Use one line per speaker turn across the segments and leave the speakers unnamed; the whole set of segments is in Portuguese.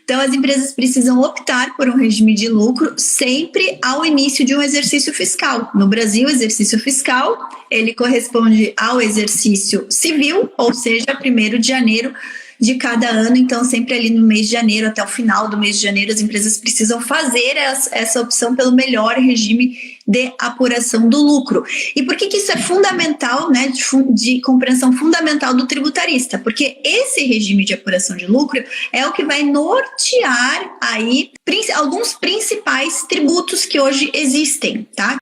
Então, as empresas precisam optar por um regime de lucro sempre ao início de um exercício fiscal. No Brasil, o exercício fiscal, ele corresponde ao exercício civil, ou seja, 1º de janeiro de cada ano. Então, sempre ali no mês de janeiro, até o final do mês de janeiro, as empresas precisam fazer essa opção pelo melhor regime de apuração do lucro. E por que isso é fundamental, né, de compreensão fundamental do tributarista? Porque esse regime de apuração de lucro é o que vai nortear aí alguns principais tributos que hoje existem, tá?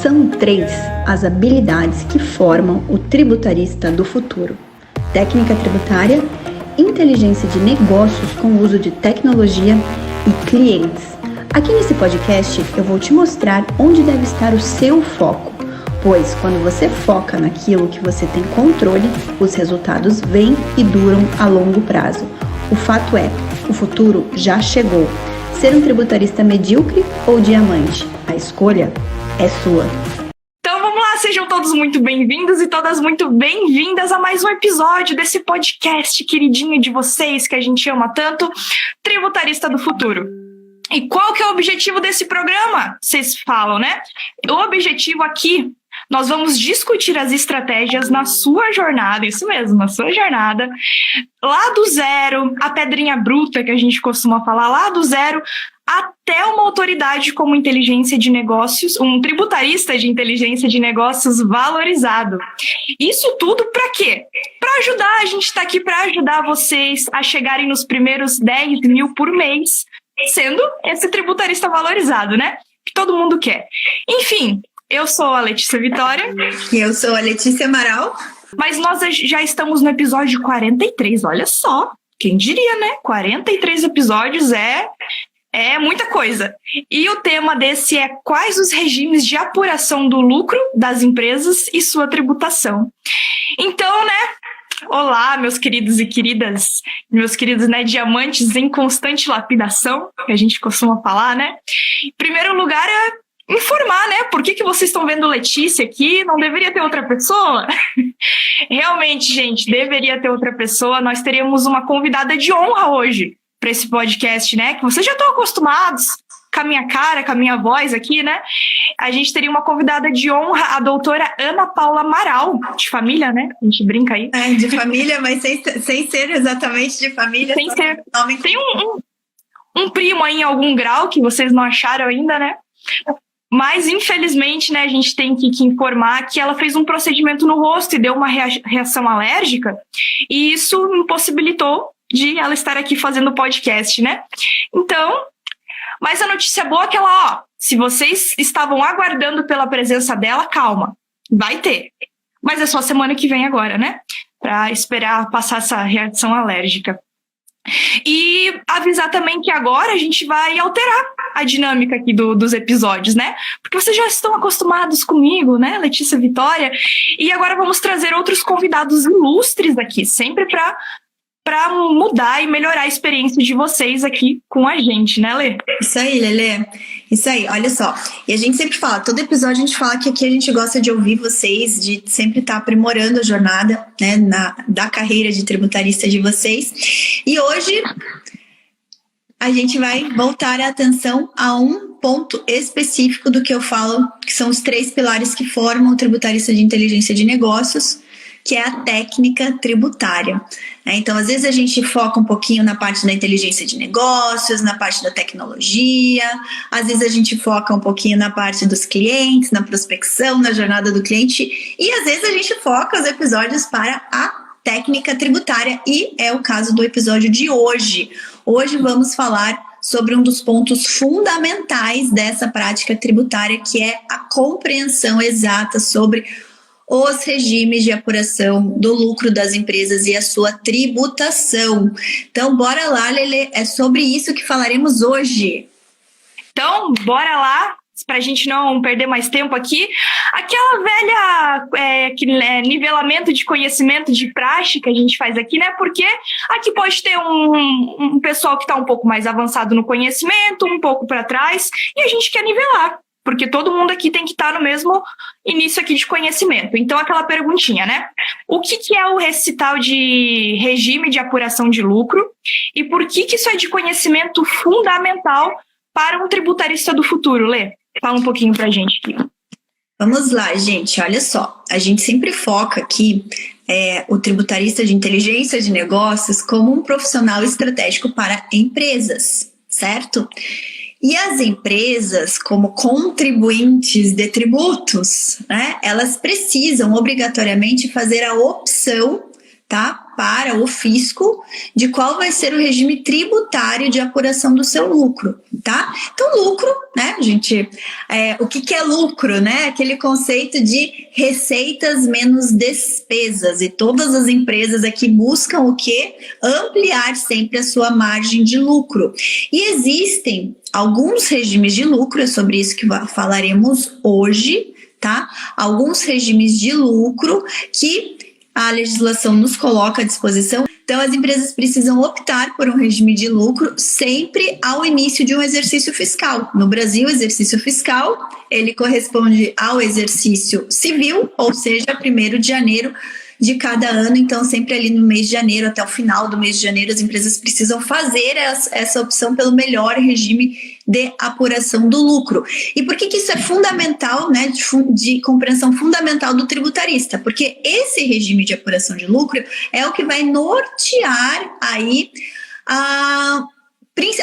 São 3 as habilidades que formam o tributarista do futuro: técnica tributária, inteligência de negócios com o uso de tecnologia e clientes. Aqui nesse podcast eu vou te mostrar onde deve estar o seu foco, pois quando você foca naquilo que você tem controle, os resultados vêm e duram a longo prazo. O fato é, o futuro já chegou. Ser um tributarista medíocre ou diamante? A escolha é sua.
Então vamos lá, sejam todos muito bem-vindos e todas muito bem-vindas a mais um episódio desse podcast queridinho de vocês que a gente ama tanto, Tributarista do Futuro. E qual que é o objetivo desse programa? Vocês falam, né? O objetivo aqui, nós vamos discutir as estratégias na sua jornada, isso mesmo, na sua jornada, lá do zero, a pedrinha bruta que a gente costuma falar, lá do zero, até uma autoridade como inteligência de negócios, um tributarista de inteligência de negócios valorizado. Isso tudo para quê? Para ajudar, a gente está aqui para ajudar vocês a chegarem nos primeiros 10 mil por mês, sendo esse tributarista valorizado, né? Que todo mundo quer. Enfim, eu sou a Letícia Vitória.
E eu sou a Letícia Amaral.
Mas nós já estamos no episódio 43, olha só. Quem diria, né? 43 episódios é muita coisa. E o tema desse é quais os regimes de apuração do lucro das empresas e sua tributação. Então, né? Olá, meus queridos e queridas, meus queridos, né, diamantes em constante lapidação, que a gente costuma falar, né? Em primeiro lugar é informar, né? Por que vocês estão vendo Letícia aqui? Não deveria ter outra pessoa? Realmente, gente, deveria ter outra pessoa. Nós teríamos uma convidada de honra hoje para esse podcast, né? Que vocês já estão acostumados com a minha cara, com a minha voz aqui, né? A gente teria uma convidada de honra, a doutora Ana Paula Amaral, de família, né? A gente brinca aí.
É, de família, mas sem ser exatamente de família.
Sem ser. Tem um primo aí em algum grau que vocês não acharam ainda, né? Mas, infelizmente, né, a gente tem que informar que ela fez um procedimento no rosto e deu uma reação alérgica, e isso impossibilitou de ela estar aqui fazendo o podcast, né? Então, mas a notícia boa é que ela, se vocês estavam aguardando pela presença dela, calma, vai ter. Mas é só semana que vem agora, né? Pra esperar passar essa reação alérgica. E avisar também que agora a gente vai alterar a dinâmica aqui dos episódios, né? Porque vocês já estão acostumados comigo, né, Letícia Vitória? E agora vamos trazer outros convidados ilustres aqui, sempre para mudar e melhorar a experiência de vocês aqui com a gente, né, Lê?
Isso aí, Lelê. Isso aí, olha só. E a gente sempre fala, todo episódio a gente fala que aqui a gente gosta de ouvir vocês, de sempre estar aprimorando a jornada, né, da carreira de tributarista de vocês. E hoje a gente vai voltar a atenção a um ponto específico do que eu falo, que são os 3 pilares que formam o tributarista de inteligência de negócios, que é a técnica tributária. Então, às vezes a gente foca um pouquinho na parte da inteligência de negócios, na parte da tecnologia, às vezes a gente foca um pouquinho na parte dos clientes, na prospecção, na jornada do cliente, e às vezes a gente foca os episódios para a técnica tributária, e é o caso do episódio de hoje. Hoje vamos falar sobre um dos pontos fundamentais dessa prática tributária, que é a compreensão exata sobre os regimes de apuração do lucro das empresas e a sua tributação. Então, bora lá, Lelê, é sobre isso que falaremos hoje.
Então, bora lá, para a gente não perder mais tempo aqui. Aquela velha nivelamento de conhecimento de praxe que a gente faz aqui, né? Porque aqui pode ter um pessoal que está um pouco mais avançado no conhecimento, um pouco para trás, e a gente quer nivelar. porque todo mundo aqui tem que estar no mesmo início aqui de conhecimento. Então, aquela perguntinha, né? O que é o tal de regime de apuração de lucro e por que isso é de conhecimento fundamental para um tributarista do futuro? Lê, fala um pouquinho pra gente aqui.
Vamos lá, gente, olha só, a gente sempre foca aqui o tributarista de inteligência de negócios como um profissional estratégico para empresas, certo? E as empresas, como contribuintes de tributos, né, elas precisam obrigatoriamente fazer a opção, tá, para o fisco de qual vai ser o regime tributário de apuração do seu lucro, tá? Então, lucro, né, gente, o que é lucro, né? Aquele conceito de receitas menos despesas, e todas as empresas aqui buscam o quê? Ampliar sempre a sua margem de lucro. E existem alguns regimes de lucro, é sobre isso que falaremos hoje, tá? Alguns regimes de lucro que a legislação nos coloca à disposição. Então, as empresas precisam optar por um regime de lucro sempre ao início de um exercício fiscal. No Brasil, o exercício fiscal, ele corresponde ao exercício civil, ou seja, 1º de janeiro de cada ano. Então, sempre ali no mês de janeiro, até o final do mês de janeiro, as empresas precisam fazer essa opção pelo melhor regime de apuração do lucro. E por que isso é fundamental, né, de compreensão fundamental do tributarista? Porque esse regime de apuração de lucro é o que vai nortear aí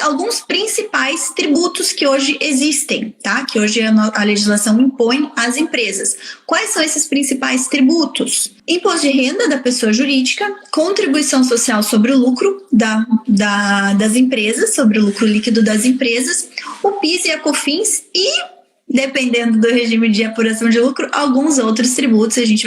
alguns principais tributos que hoje existem, tá? Que hoje a legislação impõe às empresas. Quais são esses principais tributos? Imposto de renda da pessoa jurídica, contribuição social sobre o lucro das empresas, sobre o lucro líquido das empresas, o PIS e a COFINS e, dependendo do regime de apuração de lucro, alguns outros tributos. A gente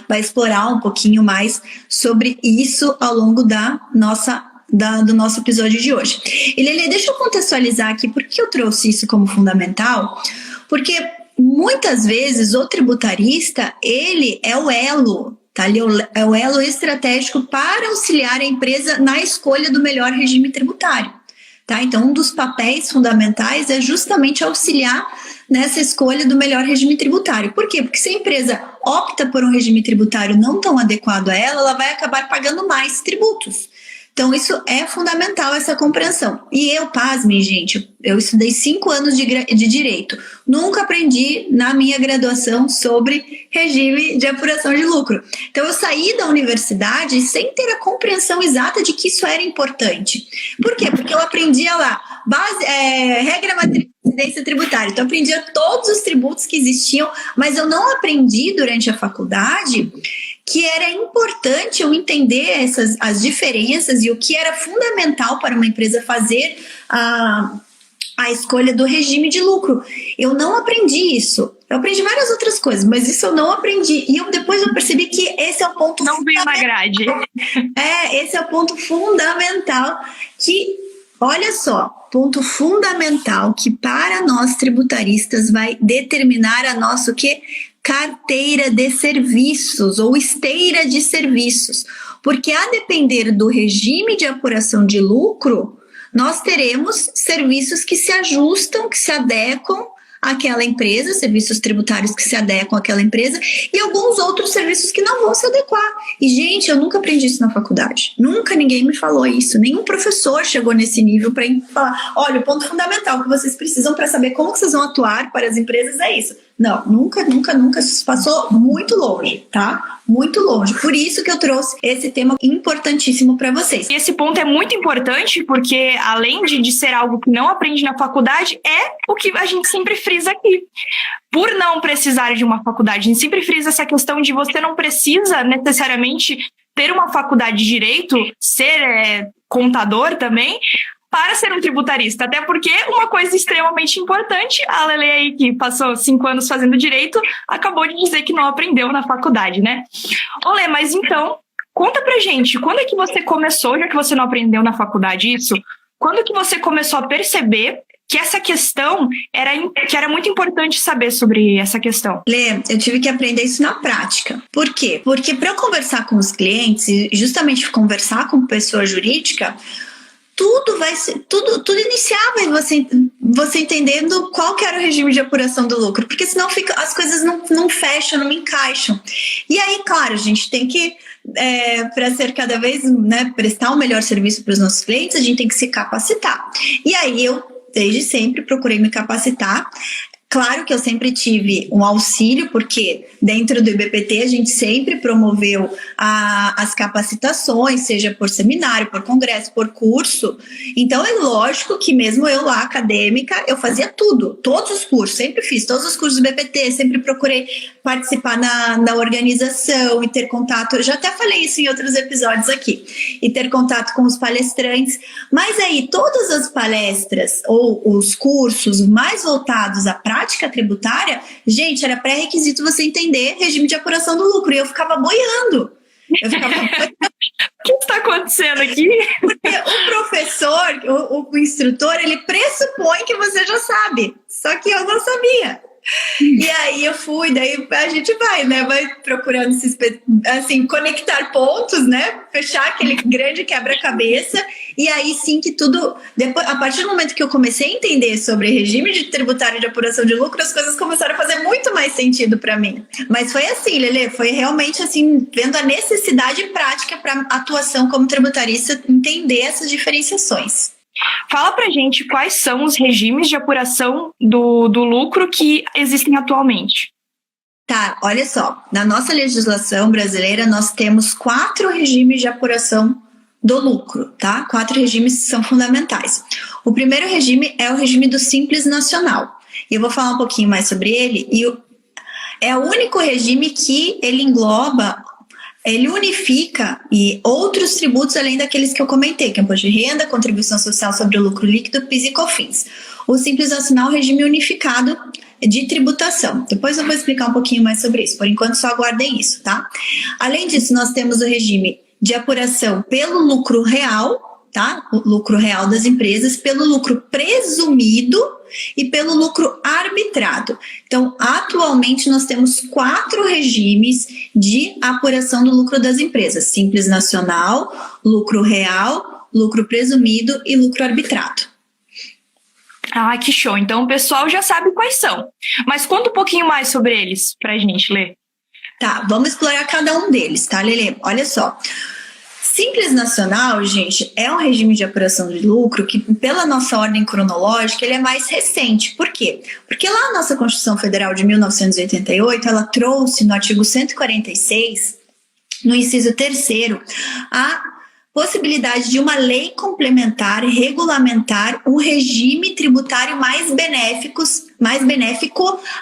vai explorar um pouquinho mais sobre isso ao longo do nosso episódio de hoje. E Lelê, deixa eu contextualizar aqui por que eu trouxe isso como fundamental, porque muitas vezes o tributarista, ele é o elo, tá? Ele é o elo estratégico para auxiliar a empresa na escolha do melhor regime tributário, tá? Então, um dos papéis fundamentais é justamente auxiliar nessa escolha do melhor regime tributário. Por quê? Porque se a empresa opta por um regime tributário não tão adequado a ela vai acabar pagando mais tributos. Então, isso é fundamental, essa compreensão. E pasmem, gente, eu estudei 5 anos de direito. Nunca aprendi na minha graduação sobre regime de apuração de lucro. Então, eu saí da universidade sem ter a compreensão exata de que isso era importante. Por quê? Porque eu aprendia lá, regra matriz de incidência tributária. Então, eu aprendia todos os tributos que existiam, mas eu não aprendi durante a faculdade que era importante eu entender as diferenças e o que era fundamental para uma empresa fazer a escolha do regime de lucro. Eu não aprendi isso. Eu aprendi várias outras coisas, mas isso eu não aprendi. E depois eu percebi que esse é o ponto
não veio na grade.
Esse é o ponto fundamental que, olha só, ponto fundamental que para nós tributaristas vai determinar a nossa o quê? Carteira de serviços ou esteira de serviços, porque a depender do regime de apuração de lucro, nós teremos serviços que se ajustam, que se adequam àquela empresa, serviços tributários que se adequam àquela empresa e alguns outros serviços que não vão se adequar. E, gente, eu nunca aprendi isso na faculdade. Nunca ninguém me falou isso. Nenhum professor chegou nesse nível para falar, olha, o ponto fundamental que vocês precisam para saber como que vocês vão atuar para as empresas é isso. Não, nunca, isso passou muito longe, tá? Muito longe. Por isso que eu trouxe esse tema importantíssimo para vocês.
E esse ponto é muito importante porque, além de ser algo que não aprende na faculdade, é o que a gente sempre frisa aqui. Por não precisar de uma faculdade, a gente sempre frisa essa questão de você não precisa necessariamente ter uma faculdade de direito, ser contador também, para ser um tributarista, até porque uma coisa extremamente importante, a Lele aí que passou 5 anos fazendo direito, acabou de dizer que não aprendeu na faculdade, né? Olê, mas então, conta pra gente, quando é que você começou, já que você não aprendeu na faculdade isso, quando que você começou a perceber que essa questão que era muito importante saber sobre essa questão?
Lê, eu tive que aprender isso na prática. Por quê? Porque para eu conversar com os clientes, e justamente conversar com pessoa jurídica, tudo iniciava você entendendo qual que era o regime de apuração do lucro, porque senão as coisas não fecham, não encaixam. E aí, claro, a gente tem que, para ser cada vez, né, prestar um melhor serviço para os nossos clientes, a gente tem que se capacitar. E aí eu, desde sempre, procurei me capacitar. Claro que eu sempre tive um auxílio, porque dentro do IBPT a gente sempre promoveu as capacitações, seja por seminário, por congresso, por curso. Então é lógico que mesmo eu lá, acadêmica, eu fazia tudo, todos os cursos, sempre fiz todos os cursos do IBPT, sempre procurei participar na organização e ter contato, eu já até falei isso em outros episódios aqui, e ter contato com os palestrantes. Mas aí todas as palestras ou os cursos mais voltados à prática tributária, gente, era pré-requisito você entender regime de apuração do lucro, e eu ficava boiando.
O que está acontecendo aqui?
Porque o professor, o instrutor, ele pressupõe que você já sabe, só que eu não sabia. E aí eu fui, daí a gente vai procurando assim, conectar pontos, né? Fechar aquele grande quebra-cabeça, e aí sim que tudo, depois, a partir do momento que eu comecei a entender sobre regime de tributário de apuração de lucro, as coisas começaram a fazer muito mais sentido para mim. Mas foi assim, Lelê, foi realmente assim, vendo a necessidade prática para atuação como tributarista, entender essas diferenciações.
Fala pra gente quais são os regimes de apuração do lucro que existem atualmente.
Tá, olha só, na nossa legislação brasileira nós temos 4 regimes de apuração do lucro, tá? 4 regimes são fundamentais. O primeiro regime é o regime do Simples Nacional. Eu vou falar um pouquinho mais sobre ele, e é o único regime que ele engloba, ele unifica e outros tributos além daqueles que eu comentei, que é imposto de renda, contribuição social sobre o lucro líquido, PIS e COFINS. O Simples Nacional é o regime unificado de tributação. Depois eu vou explicar um pouquinho mais sobre isso. Por enquanto, só aguardem isso, tá? Além disso, nós temos o regime de apuração pelo lucro real, tá? O lucro real das empresas, pelo lucro presumido e pelo lucro arbitrado. Então, atualmente, nós temos 4 regimes de apuração do lucro das empresas: Simples Nacional, lucro real, lucro presumido e lucro arbitrado.
Ah, que show! Então o pessoal já sabe quais são. Mas conta um pouquinho mais sobre eles pra gente, Lê.
Tá, vamos explorar cada um deles, tá, Lelê? Olha só. Simples Nacional, gente, é um regime de apuração de lucro que, pela nossa ordem cronológica, ele é mais recente. Por quê? Porque lá a nossa Constituição Federal de 1988, ela trouxe no artigo 146, no inciso 3º, a possibilidade de uma lei complementar regulamentar um regime tributário mais benéfico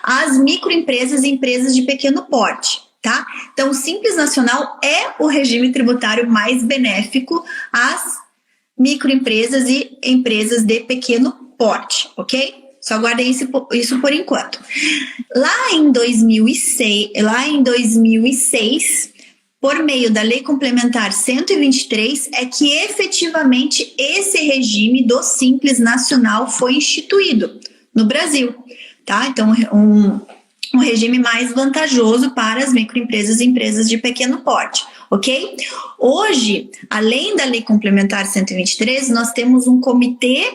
às microempresas e empresas de pequeno porte. Tá? Então, o Simples Nacional é o regime tributário mais benéfico às microempresas e empresas de pequeno porte, ok? Só guardem isso por enquanto. Lá em 2006, por meio da Lei Complementar 123, é que efetivamente esse regime do Simples Nacional foi instituído no Brasil, tá? Então, um regime mais vantajoso para as microempresas e empresas de pequeno porte, ok? Hoje, além da Lei Complementar 123, nós temos um comitê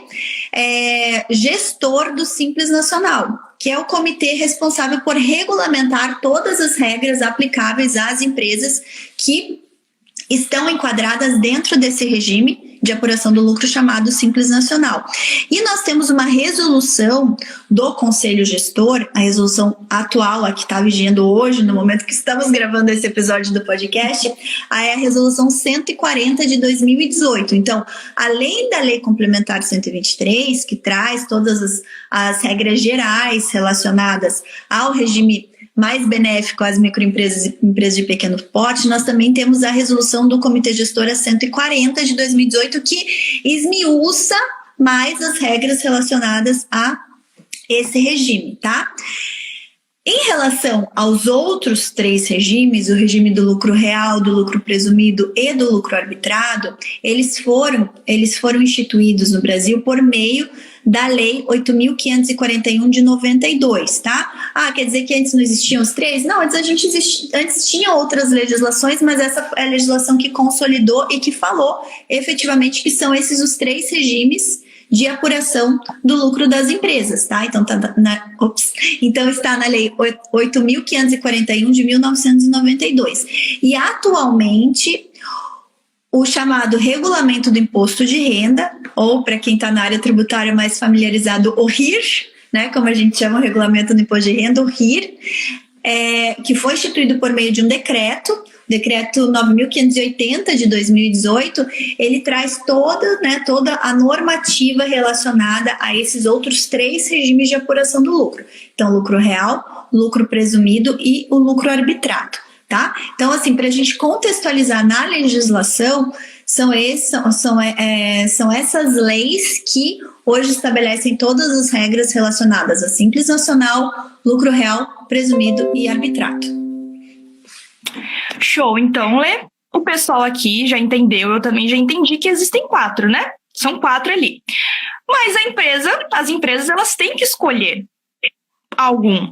gestor do Simples Nacional, que é o comitê responsável por regulamentar todas as regras aplicáveis às empresas que estão enquadradas dentro desse regime de apuração do lucro chamado Simples Nacional. E nós temos uma resolução do Conselho Gestor, a resolução atual, a que está vigendo hoje, no momento que estamos gravando esse episódio do podcast, é a resolução 140 de 2018. Então, além da Lei Complementar 123, que traz todas as regras gerais relacionadas ao regime mais benéfico às microempresas e empresas de pequeno porte, nós também temos a resolução do Comitê Gestor 140 de 2018, que esmiuça mais as regras relacionadas a esse regime, tá? Em relação aos outros 3 regimes, o regime do lucro real, do lucro presumido e do lucro arbitrado, eles foram instituídos no Brasil por meio da Lei 8.541 de 92, tá? Ah, quer dizer que antes não existiam os 3? Não, antes tinha outras legislações, mas essa é a legislação que consolidou e que falou efetivamente que são esses os 3 regimes de apuração do lucro das empresas, tá? Então está na Lei 8.541 de 1992. E atualmente o chamado Regulamento do Imposto de Renda, ou para quem está na área tributária mais familiarizado, o RIR, né, como a gente chama o Regulamento do Imposto de Renda, o RIR, que foi instituído por meio de um decreto 9.580 de 2018, ele traz toda a normativa relacionada a esses outros 3 regimes de apuração do lucro. Então, lucro real, lucro presumido e o lucro arbitrado, tá? Então, assim, para a gente contextualizar na legislação, são essas leis que hoje estabelecem todas as regras relacionadas a Simples Nacional, lucro real, presumido e arbitrado.
Show, então, Lê, o pessoal aqui já entendeu, eu também já entendi que existem 4, né? São 4 ali. Mas as empresas, elas têm que escolher algum.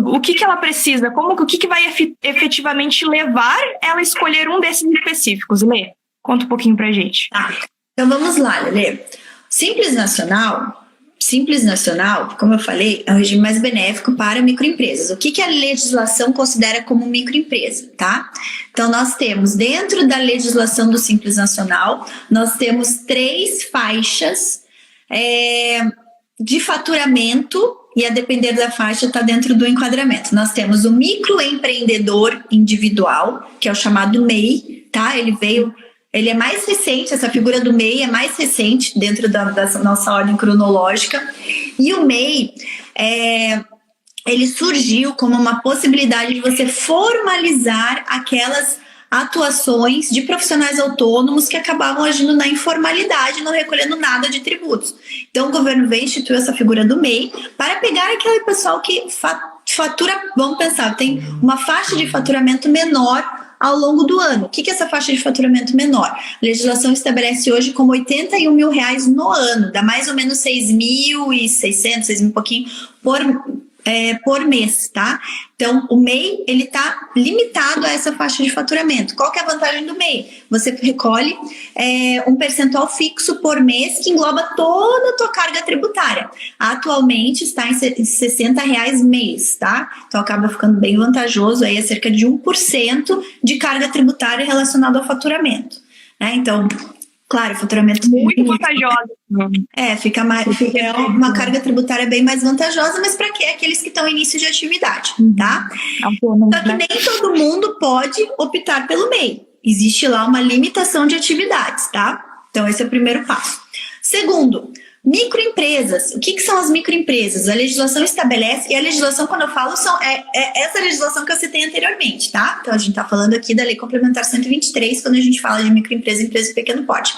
O que ela precisa? O que vai efetivamente levar ela a escolher um desses específicos? Lê, conta um pouquinho pra gente.
Tá, então vamos lá, Lê. Simples Nacional, como eu falei, é um regime mais benéfico para microempresas. O que a legislação considera como microempresa, tá? Então, nós temos, dentro da legislação do Simples Nacional, nós temos 3 faixas de faturamento, e a depender da faixa está dentro do enquadramento. Nós temos o microempreendedor individual, que é o chamado MEI, tá? Ele é mais recente, essa figura do MEI é mais recente dentro da nossa ordem cronológica. E o MEI, ele surgiu como uma possibilidade de você formalizar aquelas atuações de profissionais autônomos que acabavam agindo na informalidade, não recolhendo nada de tributos. Então, o governo veio instituir essa figura do MEI para pegar aquele pessoal que fatura, vamos pensar, tem uma faixa de faturamento menor ao longo do ano. O que é essa faixa de faturamento menor? A legislação estabelece hoje como R$81 mil no ano, dá mais ou menos 6.600, 6 mil e pouquinho por mês, tá? Então, o MEI, ele tá limitado a essa faixa de faturamento. Qual que é a vantagem do MEI? Você recolhe um percentual fixo por mês que engloba toda a tua carga tributária. Atualmente está em R$60 mês, tá? Então, acaba ficando bem vantajoso, aí é cerca de 1% de carga tributária relacionada ao faturamento, né? Então, claro, faturamento
muito vantajosa.
Fica uma carga tributária bem mais vantajosa, mas para quê? Aqueles que estão em início de atividade, tá? Só que nem todo mundo pode optar pelo MEI. Existe lá uma limitação de atividades, tá? Então, esse é o primeiro passo. Segundo, microempresas. O que são as microempresas? A legislação estabelece, e a legislação, quando eu falo, essa legislação que eu citei anteriormente, tá? Então, a gente está falando aqui da Lei Complementar 123, quando a gente fala de microempresa, empresa de pequeno porte.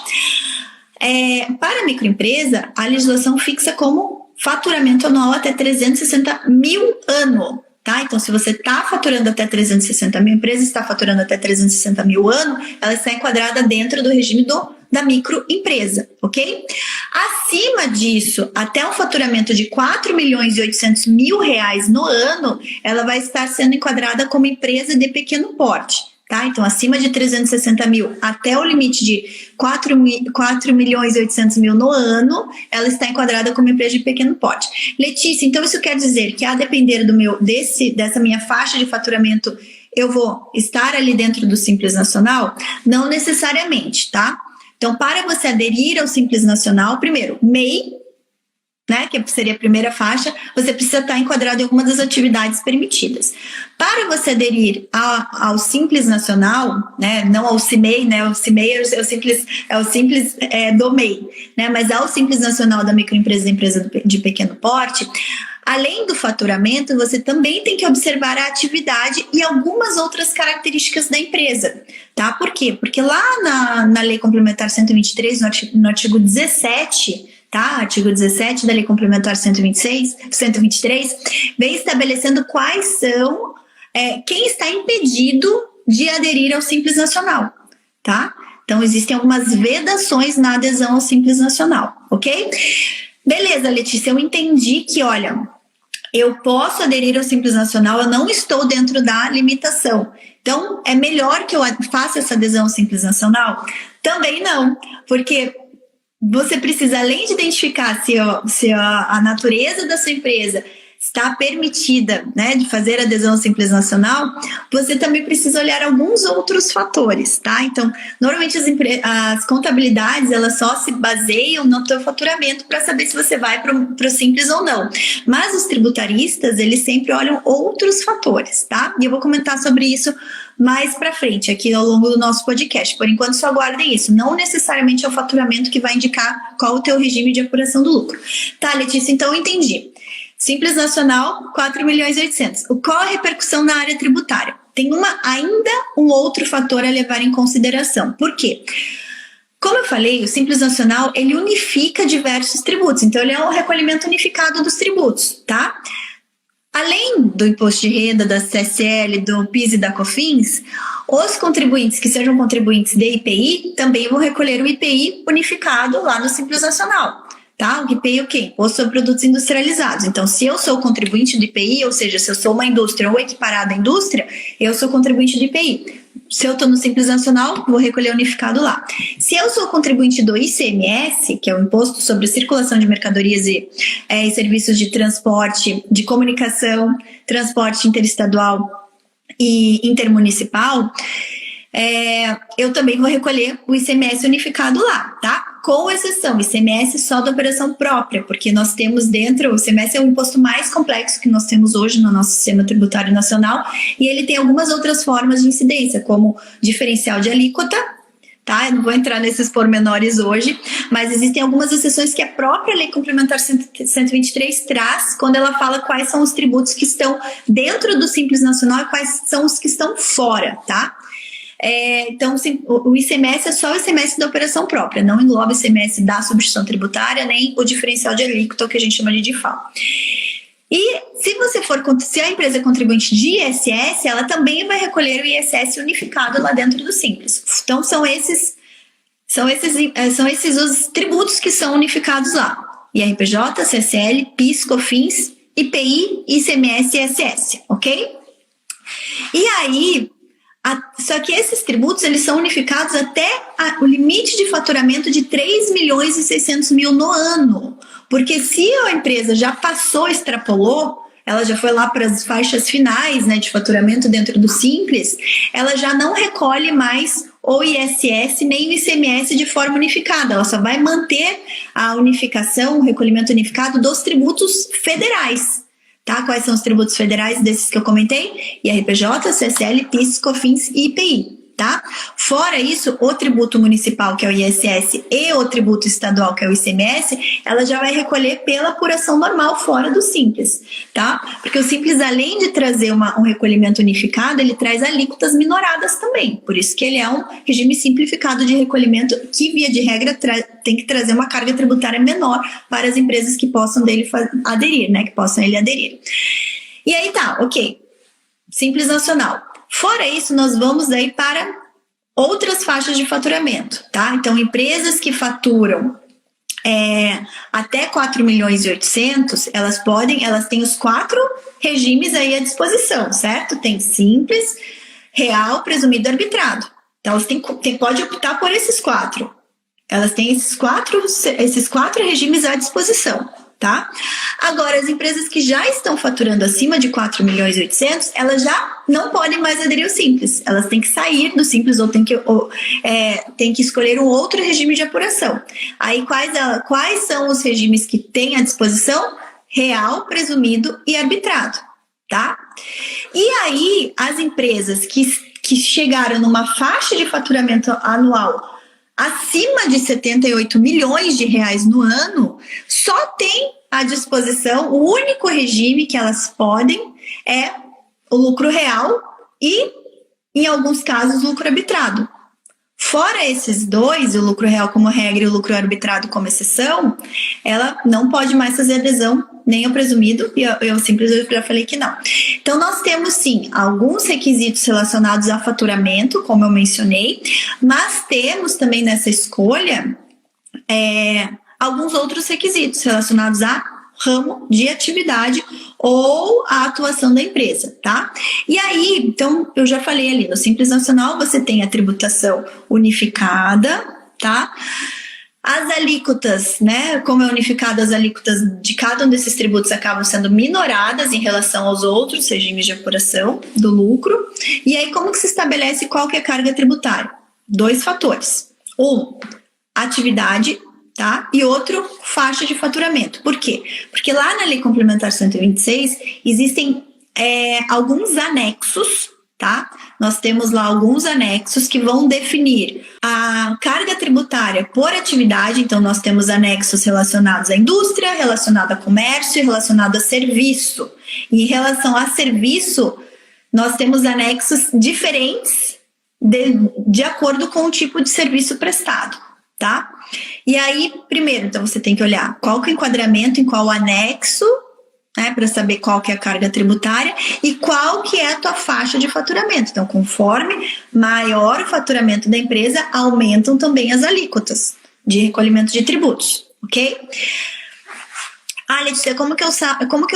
Para a microempresa, a legislação fixa como faturamento anual até 360 mil ano, tá? Então, se você está faturando até 360 mil, a empresa está faturando até 360 mil ano, ela está enquadrada dentro do regime da microempresa, ok? Acima disso, até um faturamento de R$4.800.000 no ano, ela vai estar sendo enquadrada como empresa de pequeno porte, tá? Então, acima de 360 mil até o limite de R$4.800.000 no ano, ela está enquadrada como empresa de pequeno porte. Letícia, então isso quer dizer que a depender dessa minha faixa de faturamento, eu vou estar ali dentro do Simples Nacional? Não necessariamente, tá? Então, para você aderir ao Simples Nacional, primeiro, MEI, né, que seria a primeira faixa, você precisa estar enquadrado em alguma das atividades permitidas. Para você aderir ao Simples Nacional, né, não ao CIMEI, né, o CIMEI é o Simples do MEI, né, mas ao Simples Nacional da microempresa e empresa de pequeno porte, além do faturamento, você também tem que observar a atividade e algumas outras características da empresa, tá? Por quê? Porque lá na Lei Complementar 123, no artigo 17, tá? Artigo 17 da Lei Complementar 123, vem estabelecendo quais são, quem está impedido de aderir ao Simples Nacional, tá? Então, existem algumas vedações na adesão ao Simples Nacional, ok? Beleza, Letícia, eu entendi que, olha, eu posso aderir ao Simples Nacional, eu não estou dentro da limitação. Então, é melhor que eu faça essa adesão ao Simples Nacional? Também não, porque você precisa, além de identificar se a natureza da sua empresa está permitida, né, de fazer adesão ao Simples Nacional, você também precisa olhar alguns outros fatores, tá? Então, normalmente as contabilidades, elas só se baseiam no teu faturamento para saber se você vai para o Simples ou não. Mas os tributaristas, eles sempre olham outros fatores, tá? E eu vou comentar sobre isso mais para frente, aqui ao longo do nosso podcast. Por enquanto, só aguardem isso. Não necessariamente é o faturamento que vai indicar qual o teu regime de apuração do lucro. Tá, Letícia? Então, eu entendi. Simples Nacional, 4.800.000. Qual a repercussão na área tributária? Tem ainda um outro fator a levar em consideração. Por quê? Como eu falei, o Simples Nacional, ele unifica diversos tributos. Então, ele é um recolhimento unificado dos tributos, tá? Além do imposto de renda, da CSL, do PIS e da COFINS, os contribuintes que sejam contribuintes de IPI também vão recolher o IPI unificado lá no Simples Nacional. Tá? O IPI é o quê? Imposto sobre produtos industrializados. Então, se eu sou contribuinte do IPI, ou seja, se eu sou uma indústria ou equiparada à indústria, eu sou contribuinte do IPI. Se eu estou no Simples Nacional, vou recolher unificado lá. Se eu sou contribuinte do ICMS, que é o Imposto sobre Circulação de Mercadorias e Serviços de Transporte, de Comunicação, Transporte Interestadual e Intermunicipal, eu também vou recolher o ICMS unificado lá, tá? Com exceção, ICMS só da operação própria, porque nós temos dentro, o ICMS é o imposto mais complexo que nós temos hoje no nosso sistema tributário nacional, e ele tem algumas outras formas de incidência, como diferencial de alíquota, tá? Eu não vou entrar nesses pormenores hoje, mas existem algumas exceções que a própria Lei Complementar 123 traz, quando ela fala quais são os tributos que estão dentro do Simples Nacional e quais são os que estão fora, tá? Então, o ICMS é só o ICMS da operação própria, não engloba o ICMS da substituição tributária, nem o diferencial de alíquota, que a gente chama de DIFAL. E se a empresa é contribuinte de ISS, ela também vai recolher o ISS unificado lá dentro do Simples. Então, são esses os tributos que são unificados lá. IRPJ, CSL, PIS, COFINS, IPI, ICMS e ISS, ok? E aí, só que esses tributos, eles são unificados até o limite de faturamento de 3.600.000 no ano. Porque se a empresa já extrapolou, ela já foi lá para as faixas finais, né, de faturamento dentro do Simples, ela já não recolhe mais o ISS nem o ICMS de forma unificada. Ela só vai manter a unificação, o recolhimento unificado dos tributos federais. Tá? Quais são os tributos federais desses que eu comentei? IRPJ, CSL, PIS, COFINS e IPI. Tá? Fora isso, o tributo municipal, que é o ISS, e o tributo estadual, que é o ICMS, ela já vai recolher pela apuração normal fora do Simples, tá? Porque o Simples, além de trazer um recolhimento unificado, ele traz alíquotas minoradas também. Por isso que ele é um regime simplificado de recolhimento que, via de regra, tem que trazer uma carga tributária menor para as empresas que possam dele aderir, né? Que possam ele aderir. E aí tá, ok. Simples Nacional. Fora isso, nós vamos aí para outras faixas de faturamento, tá? Então, empresas que faturam até 4.800.000, elas têm os 4 regimes aí à disposição, certo? Tem Simples, Real, Presumido e Arbitrado. Então, elas pode optar por esses 4. Elas têm esses quatro regimes à disposição. Tá? Agora, as empresas que já estão faturando acima de 4.800.000, elas já não podem mais aderir ao Simples. Elas têm que sair do Simples ou têm que escolher um outro regime de apuração. Aí, quais são os regimes que têm à disposição? Real, Presumido e Arbitrado. Tá? E aí, as empresas que chegaram numa faixa de faturamento anual acima de 78 milhões de reais no ano, só tem à disposição, o único regime que elas podem é o lucro real e, em alguns casos, lucro arbitrado. Fora esses dois, o lucro real como regra e o lucro arbitrado como exceção, ela não pode mais fazer adesão nem ao presumido, e eu simplesmente já falei que não. Então, nós temos, sim, alguns requisitos relacionados a faturamento, como eu mencionei, mas temos também nessa escolha alguns outros requisitos relacionados a ramo de atividade ou a atuação da empresa, tá? E aí, então, eu já falei ali, no Simples Nacional você tem a tributação unificada, tá? As alíquotas, né, como é unificado, as alíquotas de cada um desses tributos acabam sendo minoradas em relação aos outros regimes de apuração do lucro. E aí, como que se estabelece qual que é a carga tributária? 2 fatores. Um, atividade, tá? E outro, faixa de faturamento. Por quê? Porque lá na Lei Complementar 126 existem alguns anexos, tá? Nós temos lá alguns anexos que vão definir a carga tributária por atividade. Então, nós temos anexos relacionados à indústria, relacionado a comércio e relacionado a serviço. E em relação a serviço, nós temos anexos diferentes de acordo com o tipo de serviço prestado, tá? E aí, primeiro, então, você tem que olhar qual que é o enquadramento, em qual anexo, né, para saber qual que é a carga tributária e qual que é a tua faixa de faturamento. Então, conforme maior o faturamento da empresa, aumentam também as alíquotas de recolhimento de tributos, ok? Letícia, como que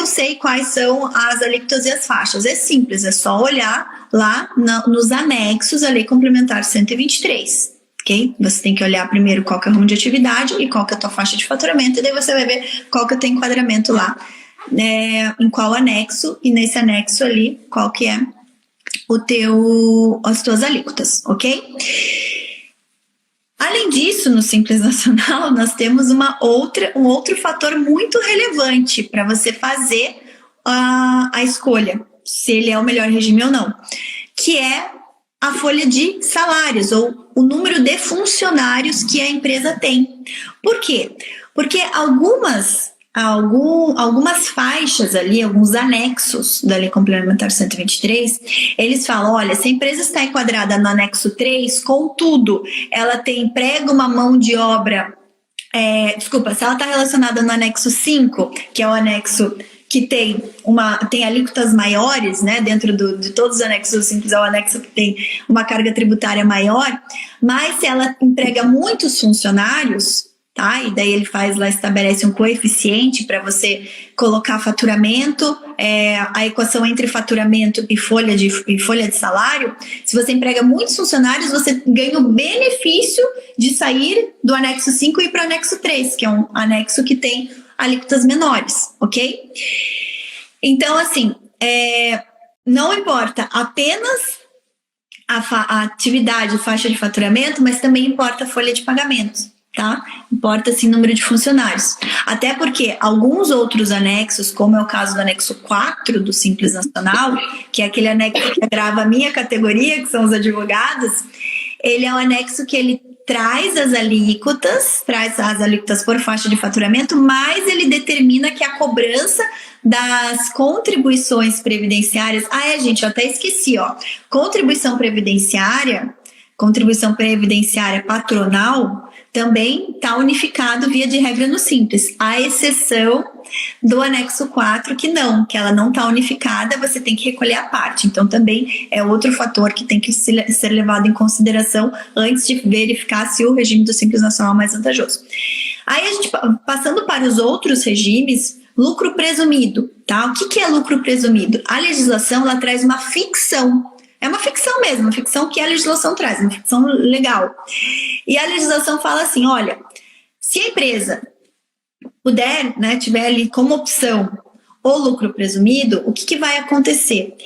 eu sei quais são as alíquotas e as faixas? É simples, é só olhar lá nos anexos da Lei Complementar 123. Okay? Você tem que olhar primeiro qual que é o ramo de atividade e qual que é a tua faixa de faturamento, e daí você vai ver qual que é o teu enquadramento lá, em qual anexo, e nesse anexo ali, qual que é as tuas alíquotas, ok? Além disso, no Simples Nacional, nós temos um outro fator muito relevante para você fazer a escolha, se ele é o melhor regime ou não, que é a folha de salários, ou o número de funcionários que a empresa tem. Por quê? Porque algumas faixas ali, alguns anexos da Lei Complementar 123, eles falam, olha, se a empresa está enquadrada no anexo 3, contudo, ela emprega uma mão de obra, se ela está relacionada no anexo 5, que é o anexo que tem alíquotas maiores, né, dentro de todos os anexos simples, é o anexo que tem uma carga tributária maior, mas se ela emprega muitos funcionários, tá? E daí ele estabelece um coeficiente para você colocar faturamento, a equação entre faturamento e folha de salário. Se você emprega muitos funcionários, você ganha o benefício de sair do anexo 5 e ir para o anexo 3, que é um anexo que tem alíquotas menores, ok? Então, assim, não importa apenas a atividade, a faixa de faturamento, mas também importa a folha de pagamento, tá? Importa, sim, o número de funcionários. Até porque alguns outros anexos, como é o caso do anexo 4 do Simples Nacional, que é aquele anexo que agrava a minha categoria, que são os advogados, ele é um anexo que ele traz as alíquotas por faixa de faturamento, mas ele determina que a cobrança das contribuições previdenciárias... gente, eu até esqueci, contribuição previdenciária patronal também está unificado via de regra no Simples, à exceção do anexo 4, que ela não está unificada, você tem que recolher a parte. Então, também é outro fator que tem que ser levado em consideração antes de verificar se o regime do Simples Nacional é mais vantajoso. Aí, a gente, passando para os outros regimes, lucro presumido, tá? O que é lucro presumido? A legislação, ela traz uma ficção. É uma ficção mesmo, uma ficção que a legislação traz, uma ficção legal. E a legislação fala assim, olha, se a empresa puder, né, tiver ali como opção o lucro presumido, o que vai acontecer?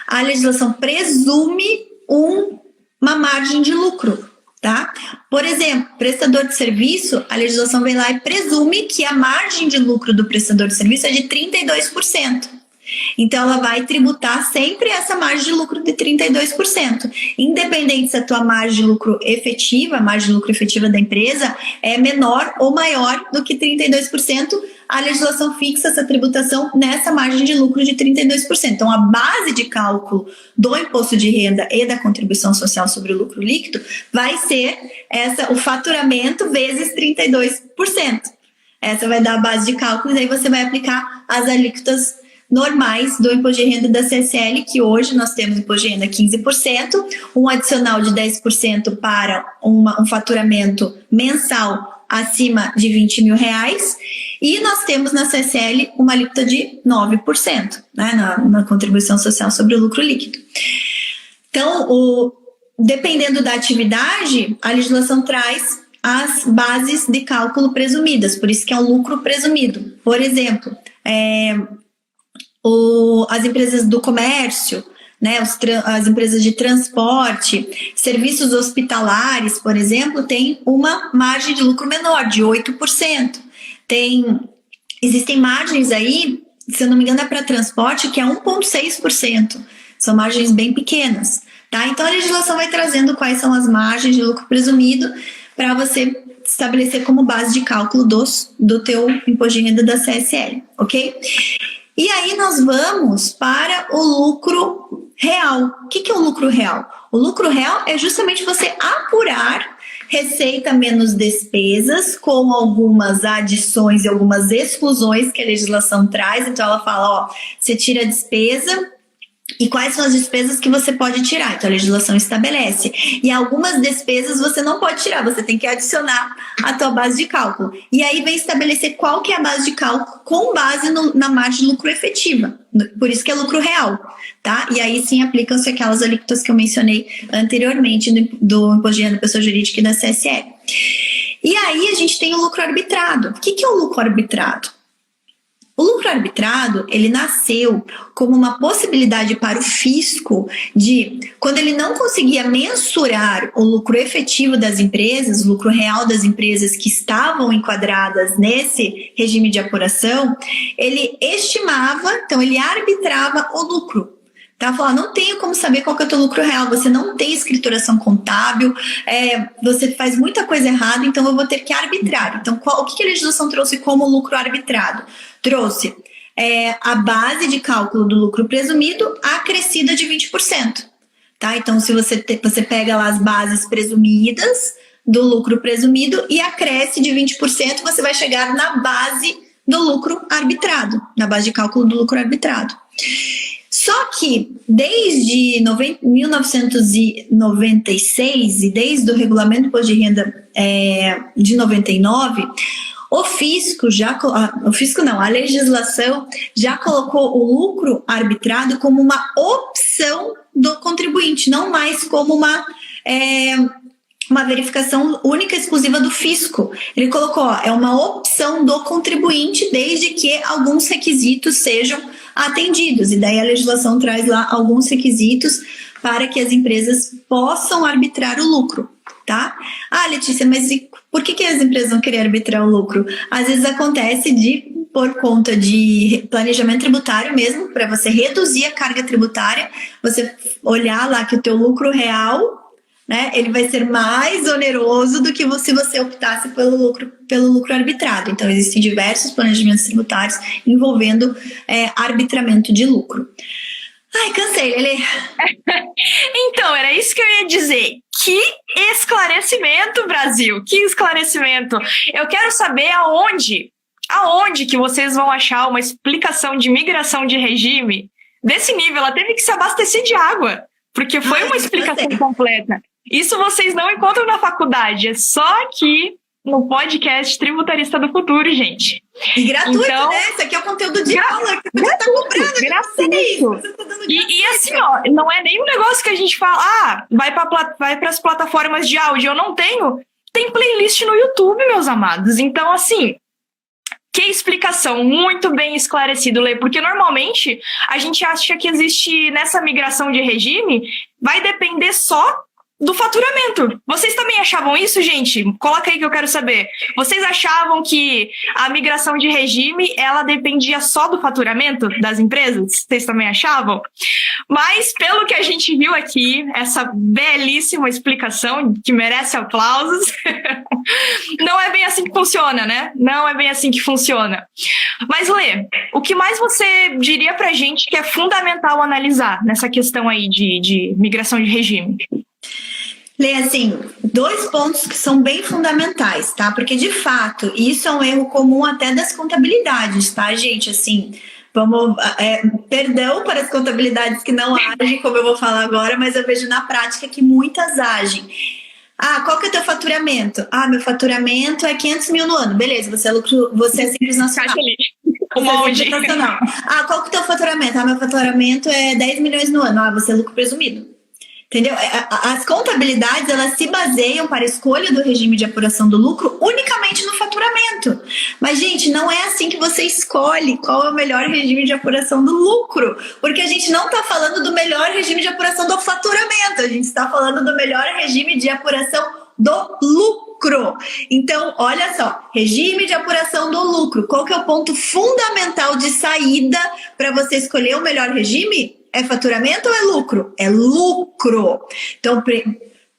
A legislação presume uma margem de lucro, tá? Por exemplo, prestador de serviço, a legislação vem lá e presume que a margem de lucro do prestador de serviço é de 32%. Então, ela vai tributar sempre essa margem de lucro de 32%. Independente se a tua margem de lucro efetiva, a margem de lucro efetiva da empresa é menor ou maior do que 32%, a legislação fixa essa tributação nessa margem de lucro de 32%. Então, a base de cálculo do imposto de renda e da contribuição social sobre o lucro líquido vai ser o faturamento vezes 32%. Essa vai dar a base de cálculo e daí você vai aplicar as alíquotas normais do imposto de renda da CSL, que hoje nós temos imposto de renda 15%, um adicional de 10% para um faturamento mensal acima de R$20 mil, e nós temos na CSL uma alíquota de 9%, né, na contribuição social sobre o lucro líquido. Então, dependendo da atividade, a legislação traz as bases de cálculo presumidas, por isso que é o lucro presumido. Por exemplo, as empresas do comércio, né, as empresas de transporte, serviços hospitalares, por exemplo, têm uma margem de lucro menor, de 8%. Existem margens aí, se eu não me engano, é para transporte, que é 1,6%. São margens bem pequenas, tá? Então, a legislação vai trazendo quais são as margens de lucro presumido para você estabelecer como base de cálculo do teu imposto de renda da CSL, ok? E aí nós vamos para o lucro real. O que é o lucro real? O lucro real é justamente você apurar receita menos despesas, com algumas adições e algumas exclusões que a legislação traz. Então ela fala, você tira a despesa e quais são as despesas que você pode tirar. Então a legislação estabelece. E algumas despesas você não pode tirar, você tem que adicionar a tua base de cálculo. E aí vem estabelecer qual que é a base de cálculo com base na margem de lucro efetiva. Por isso que é lucro real, tá? E aí sim aplicam-se aquelas alíquotas que eu mencionei anteriormente do imposto de renda da pessoa jurídica e da CSL. E aí a gente tem o lucro arbitrado. O que é o lucro arbitrado? O lucro arbitrado, ele nasceu como uma possibilidade para o fisco de, quando ele não conseguia mensurar o lucro efetivo das empresas, o lucro real das empresas que estavam enquadradas nesse regime de apuração, ele estimava, então ele arbitrava o lucro. Tá? Falar, não tenho como saber qual que é o teu lucro real, você não tem escrituração contábil, você faz muita coisa errada, então eu vou ter que arbitrar. Então, o que a legislação trouxe como lucro arbitrado? Trouxe a base de cálculo do lucro presumido acrescida de 20%. Tá? Então, se você pega lá as bases presumidas do lucro presumido e acresce de 20%, você vai chegar na base do lucro arbitrado, na base de cálculo do lucro arbitrado. Só que desde 1996 e desde o Regulamento do Imposto de Renda de 99, a legislação já colocou o lucro arbitrado como uma opção do contribuinte, não mais como uma verificação única e exclusiva do fisco. Ele colocou, é uma opção do contribuinte desde que alguns requisitos sejam atendidos. E daí a legislação traz lá alguns requisitos para que as empresas possam arbitrar o lucro, tá? Ah, Letícia, mas por que as empresas vão querer arbitrar o lucro? Às vezes acontece por conta de planejamento tributário mesmo, para você reduzir a carga tributária, você olhar lá que o teu lucro real, né, ele vai ser mais oneroso do que se você optasse pelo lucro arbitrado. Então, existem diversos planejamentos tributários envolvendo arbitramento de lucro. Ai, cansei, Lelê.
Então, era isso que eu ia dizer. Que esclarecimento, Brasil! Que esclarecimento! Eu quero saber aonde que vocês vão achar uma explicação de migração de regime desse nível. Ela teve que se abastecer de água, porque foi uma explicação completa. Isso vocês não encontram na faculdade, é só aqui no podcast Tributarista do Futuro, gente.
E gratuito, então, né? Isso aqui é o conteúdo de aula que você está comprando.
Gratuito. E assim, ó, não é nenhum negócio que a gente fala, vai para as plataformas de áudio. Eu não tenho. Tem playlist no YouTube, meus amados. Então, assim, que explicação, muito bem esclarecido, Lê, porque normalmente a gente acha que existe nessa migração de regime, vai depender só do faturamento. Vocês também achavam isso, gente? Coloca aí que eu quero saber. Vocês achavam que a migração de regime, ela dependia só do faturamento das empresas? Vocês também achavam? Mas, pelo que a gente viu aqui, essa belíssima explicação, que merece aplausos, não é bem assim que funciona, né? Não é bem assim que funciona. Mas, Lê, o que mais você diria pra gente que é fundamental analisar nessa questão aí de migração de regime?
Lê, assim, 2 pontos que são bem fundamentais, tá? Porque, de fato, isso é um erro comum até das contabilidades, tá, gente? Assim, perdão para as contabilidades que não agem, como eu vou falar agora, mas eu vejo na prática que muitas agem. Ah, qual que é o teu faturamento? Ah, meu faturamento é 500 mil no ano. Beleza, você é Simples Nacional. Ah, qual que é o teu faturamento? Ah, meu faturamento é 10 milhões no ano. Ah, você é lucro presumido. Entendeu? As contabilidades, elas se baseiam para a escolha do regime de apuração do lucro unicamente no faturamento. Mas, gente, não é assim que você escolhe qual é o melhor regime de apuração do lucro, porque a gente não está falando do melhor regime de apuração do faturamento, a gente está falando do melhor regime de apuração do lucro. Então, olha só, regime de apuração do lucro. Qual que é o ponto fundamental de saída para você escolher o melhor regime? É faturamento ou é lucro? É lucro. Então,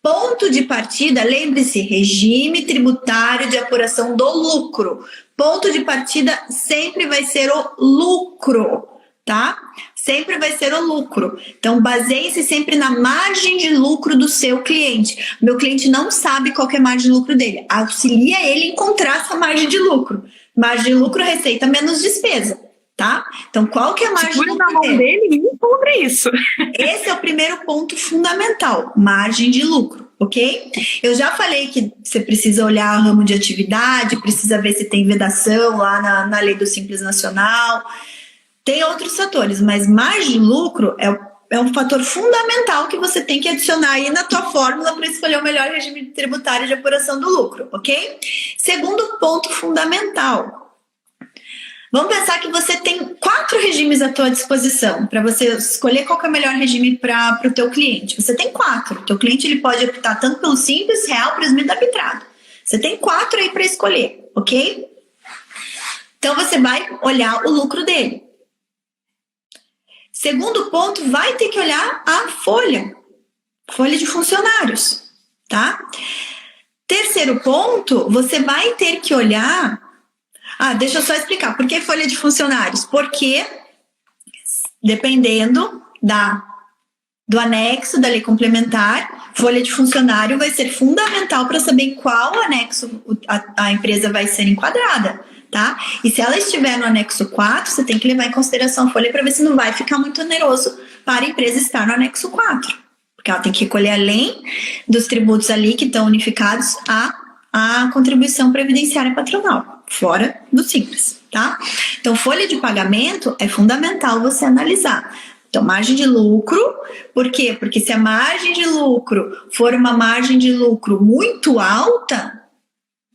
ponto de partida, lembre-se, regime tributário de apuração do lucro. Ponto de partida sempre vai ser o lucro, tá? Sempre vai ser o lucro. Então, baseie-se sempre na margem de lucro do seu cliente. Meu cliente não sabe qual que é a margem de lucro dele. Auxilia ele a encontrar essa margem de lucro. Margem de lucro, receita menos despesa. Tá? Então, qual que é a margem de lucro
na mão dele e encontra isso.
Esse é o primeiro ponto fundamental, margem de lucro, ok? Eu já falei que você precisa olhar o ramo de atividade, precisa ver se tem vedação lá na lei do Simples Nacional. Tem outros fatores, mas margem de lucro é um fator fundamental que você tem que adicionar aí na tua fórmula para escolher o melhor regime tributário de apuração do lucro, ok? Segundo ponto fundamental. Vamos pensar que você tem 4 regimes à tua disposição para você escolher qual que é o melhor regime para o teu cliente. Você tem 4. O teu cliente ele pode optar tanto pelo simples, real, presumido, arbitrado. Você tem 4 aí para escolher, ok? Então você vai olhar o lucro dele. Segundo ponto, vai ter que olhar a folha de funcionários, tá? Terceiro ponto, você vai ter que olhar... deixa eu só explicar. Por que folha de funcionários? Porque, dependendo do anexo da lei complementar, folha de funcionário vai ser fundamental para saber qual anexo a empresa vai ser enquadrada, tá? E se ela estiver no anexo 4, você tem que levar em consideração a folha para ver se não vai ficar muito oneroso para a empresa estar no anexo 4. Porque ela tem que recolher, além dos tributos ali que estão unificados, a contribuição previdenciária patronal, fora do simples, tá? Então, folha de pagamento é fundamental você analisar. Então, margem de lucro, por quê? Porque se a margem de lucro for uma margem de lucro muito alta,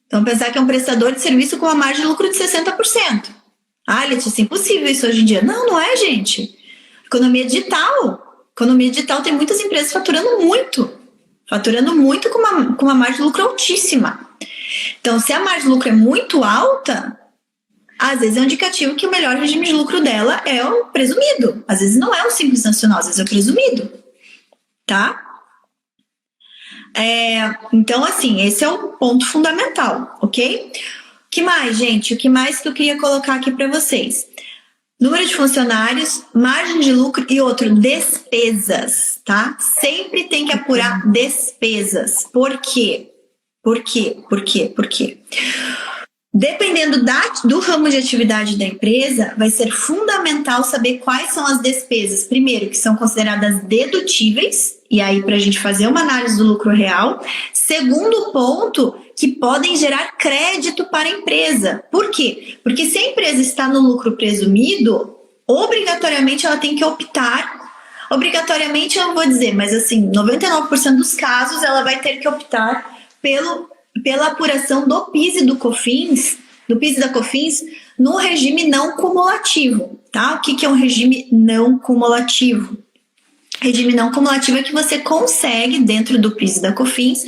então pensar que é um prestador de serviço com uma margem de lucro de 60%. Letícia, impossível isso hoje em dia. Não é, gente. Economia digital tem muitas empresas faturando muito com uma margem de lucro altíssima. Então, se a margem de lucro é muito alta, às vezes é um indicativo que o melhor regime de lucro dela é o presumido. Às vezes não é o Simples Nacional, às vezes é o presumido. Tá? Então, assim, esse é o ponto fundamental, ok? O que mais, gente? O que mais que eu queria colocar aqui para vocês? Número de funcionários, margem de lucro e outro, despesas, tá? Sempre tem que apurar despesas. Por quê? Por quê? Dependendo do ramo de atividade da empresa, vai ser fundamental saber quais são as despesas, primeiro, que são consideradas dedutíveis, e aí para a gente fazer uma análise do lucro real. Segundo ponto, que podem gerar crédito para a empresa. Por quê? Porque se a empresa está no lucro presumido, obrigatoriamente ela tem que optar. Obrigatoriamente eu não vou dizer, mas assim, 99% dos casos ela vai ter que optar pela apuração do PIS e do COFINS, no regime não cumulativo, tá? O que é um regime não cumulativo? Regime não cumulativo é que você consegue, dentro do PIS e da COFINS,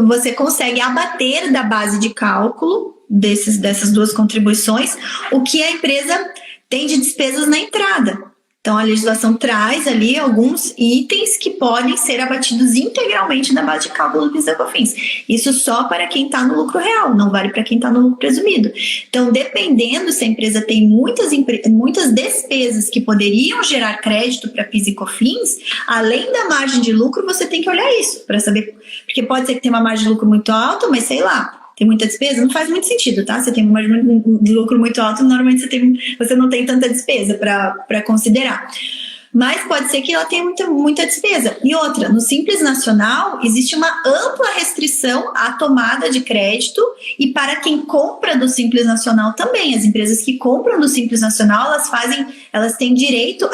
você consegue abater da base de cálculo dessas duas contribuições o que a empresa tem de despesas na entrada. Então, a legislação traz ali alguns itens que podem ser abatidos integralmente da base de cálculo do PIS e da COFINS. Isso só para quem está no lucro real, não vale para quem está no lucro presumido. Então, dependendo se a empresa tem muitas despesas que poderiam gerar crédito para PIS e COFINS, além da margem de lucro, você tem que olhar isso para saber. Porque pode ser que tenha uma margem de lucro muito alta, mas sei lá, tem muita despesa, não faz muito sentido, tá? Você tem uma margem de lucro muito alta, normalmente você não tem tanta despesa para considerar. Mas pode ser que ela tenha muita despesa. E outra, no Simples Nacional, existe uma ampla restrição à tomada de crédito e para quem compra do Simples Nacional também. As empresas que compram do Simples Nacional, elas têm direito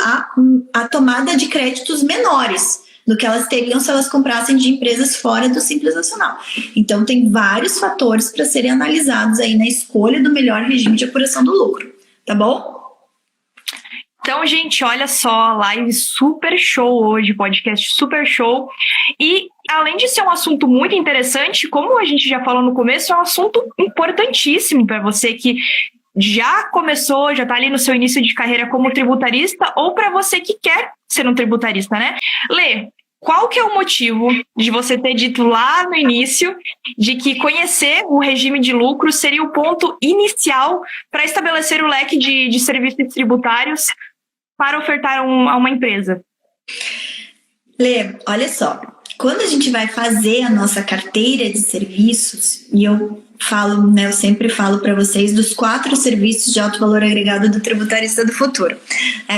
à tomada de créditos menores. do que elas teriam se elas comprassem de empresas fora do Simples Nacional. Então, tem vários fatores para serem analisados aí na escolha do melhor regime de apuração do lucro, tá bom?
Então, gente, olha só, live super show hoje, podcast super show. E, além de ser um assunto muito interessante, como a gente já falou no começo, é um assunto importantíssimo para você que já começou, já está ali no seu início de carreira como tributarista, ou para você que quer ser um tributarista, né? Lê, qual que é o motivo de você ter dito lá no início de que conhecer o regime de lucro seria o ponto inicial para estabelecer o leque de serviços tributários para ofertar a uma empresa?
Lê, olha só, quando a gente vai fazer a nossa carteira de serviços, e eu falo, né, eu sempre falo para vocês dos 4 serviços de alto valor agregado do tributarista do futuro.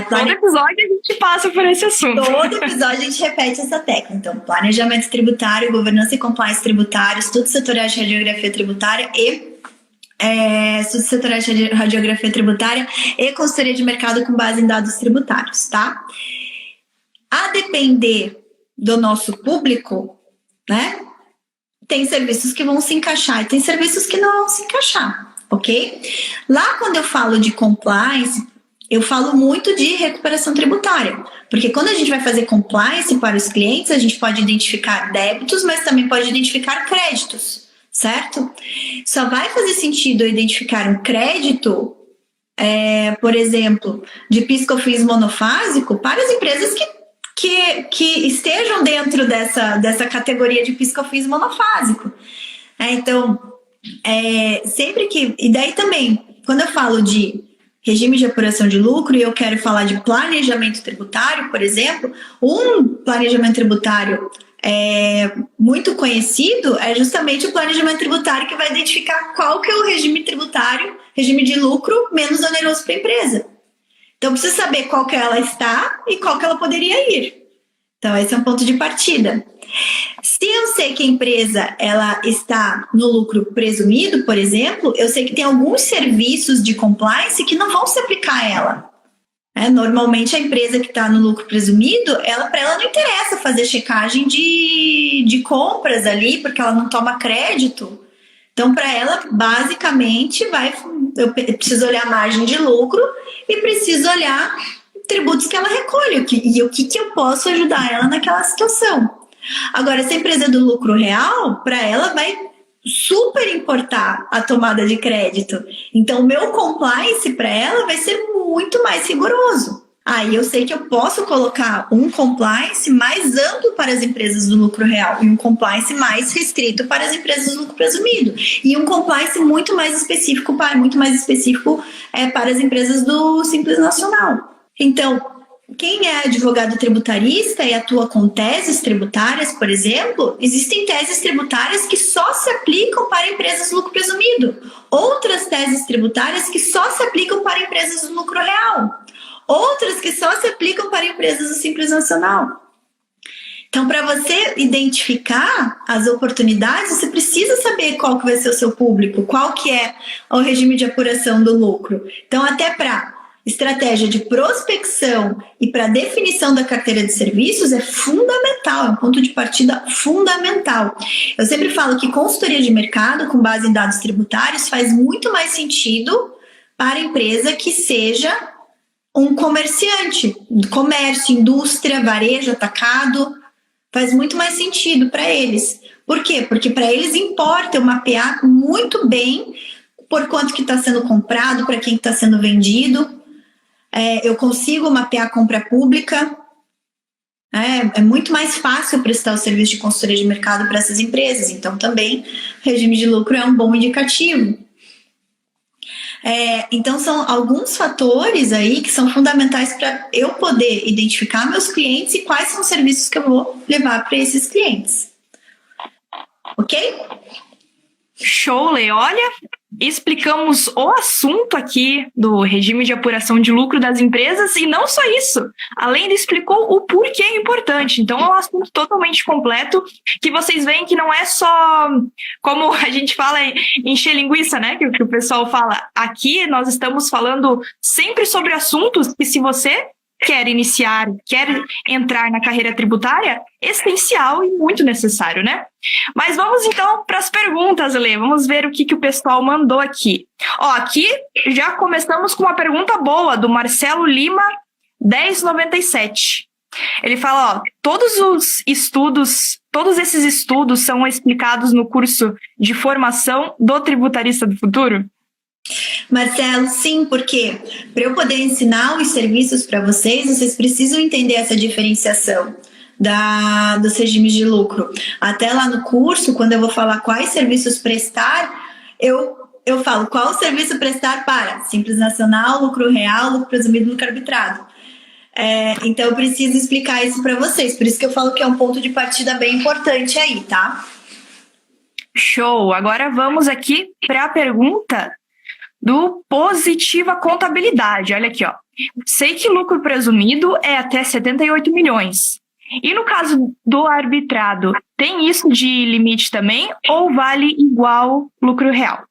Todo episódio a gente passa por esse assunto.
Todo episódio a gente repete essa técnica. Então, planejamento tributário, governança e compliance tributário, estudos setoriais de radiografia tributária estudos setoriais de radiografia tributária e consultoria de mercado com base em dados tributários, tá? A depender do nosso público, né? Tem serviços que vão se encaixar e tem serviços que não vão se encaixar, ok? Lá quando eu falo de compliance, eu falo muito de recuperação tributária, porque quando a gente vai fazer compliance para os clientes, a gente pode identificar débitos, mas também pode identificar créditos, certo? Só vai fazer sentido eu identificar um crédito, por exemplo, de PIS/COFINS monofásico para as empresas que estejam dentro dessa categoria de PIS/COFINS monofásico. Então, sempre que... E daí também, quando eu falo de regime de apuração de lucro e eu quero falar de planejamento tributário, por exemplo, um planejamento tributário muito conhecido é justamente o planejamento tributário que vai identificar qual que é o regime tributário, regime de lucro menos oneroso para a empresa. Então, precisa saber qual que ela está e qual que ela poderia ir. Então, esse é um ponto de partida. Se eu sei que a empresa ela está no lucro presumido, por exemplo, eu sei que tem alguns serviços de compliance que não vão se aplicar a ela. Normalmente, a empresa que está no lucro presumido, para ela não interessa fazer checagem de compras ali, porque ela não toma crédito. Então, para ela, basicamente, eu preciso olhar a margem de lucro e preciso olhar tributos que ela recolhe e o que eu posso ajudar ela naquela situação. Agora, se a empresa é do lucro real, para ela vai super importar a tomada de crédito. Então, o meu compliance para ela vai ser muito mais rigoroso. Aí eu sei que eu posso colocar um compliance mais amplo para as empresas do lucro real e um compliance mais restrito para as empresas do lucro presumido. E um compliance muito mais específico para as empresas do Simples Nacional. Então, quem é advogado tributarista e atua com teses tributárias, por exemplo, existem teses tributárias que só se aplicam para empresas do lucro presumido. Outras teses tributárias que só se aplicam para empresas do lucro real. Outras que só se aplicam para empresas do Simples Nacional. Então, para você identificar as oportunidades, você precisa saber qual que vai ser o seu público, qual que é o regime de apuração do lucro. Então, até para estratégia de prospecção e para definição da carteira de serviços é fundamental, é um ponto de partida fundamental. Eu sempre falo que consultoria de mercado com base em dados tributários faz muito mais sentido para a empresa que seja um comerciante, comércio, indústria, varejo, atacado, faz muito mais sentido para eles. Por quê? Porque para eles importa eu mapear muito bem por quanto que está sendo comprado, para quem está sendo vendido. Eu consigo mapear a compra pública. É muito mais fácil prestar o serviço de consultoria de mercado para essas empresas. Então, também, regime de lucro é um bom indicativo. Então, são alguns fatores aí que são fundamentais para eu poder identificar meus clientes e quais são os serviços que eu vou levar para esses clientes. Ok?
Show, Lê. Olha, explicamos o assunto aqui do regime de apuração de lucro das empresas e não só isso, além de explicou o porquê é importante. Então é um assunto totalmente completo que vocês veem que não é só, como a gente fala, encher linguiça, né? Que o pessoal fala. Aqui nós estamos falando sempre sobre assuntos que se você quer iniciar, quer entrar na carreira tributária, essencial e muito necessário, né? Mas vamos então para as perguntas, Lê. Vamos ver o que o pessoal mandou aqui. Ó, aqui já começamos com uma pergunta boa do Marcelo Lima, 1097. Ele fala, ó, todos esses estudos são explicados no curso de formação do Tributarista do Futuro?
Marcelo, sim, porque para eu poder ensinar os serviços para vocês precisam entender essa diferenciação dos regimes de lucro. Até lá no curso, quando eu vou falar quais serviços prestar, eu falo qual serviço prestar para Simples Nacional, lucro real, lucro presumido, lucro arbitrado. Então eu preciso explicar isso para vocês, por isso que eu falo que é um ponto de partida bem importante aí, tá?
Show! Agora vamos aqui para a pergunta do Positiva Contabilidade. Olha aqui, ó. Sei que lucro presumido é até 78 milhões. E no caso do arbitrado, tem isso de limite também ou vale igual lucro real?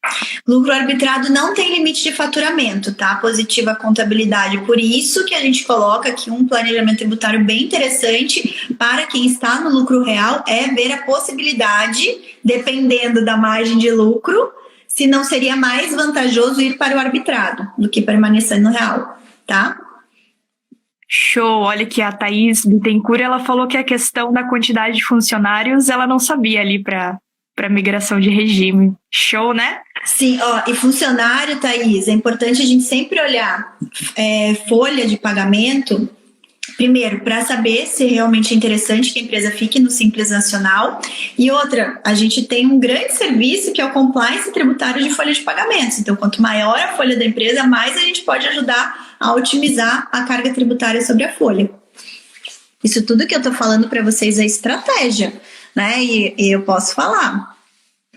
Lucro arbitrado não tem limite de faturamento, tá? Positiva Contabilidade. Por isso que a gente coloca aqui um planejamento tributário bem interessante para quem está no lucro real, é ver a possibilidade, dependendo da margem de lucro, se não seria mais vantajoso ir para o arbitrado do que permanecer no real, tá?
Show! Olha que a Thaís Bittencourt, ela falou que a questão da quantidade de funcionários, ela não sabia ali para migração de regime. Show, né?
Sim, ó, e funcionário, Thaís, é importante a gente sempre olhar folha de pagamento, primeiro, para saber se realmente é interessante que a empresa fique no Simples Nacional. E outra, a gente tem um grande serviço que é o compliance tributário de folha de pagamentos. Então, quanto maior a folha da empresa, mais a gente pode ajudar a otimizar a carga tributária sobre a folha. Isso tudo que eu estou falando para vocês é estratégia, né? E eu posso falar.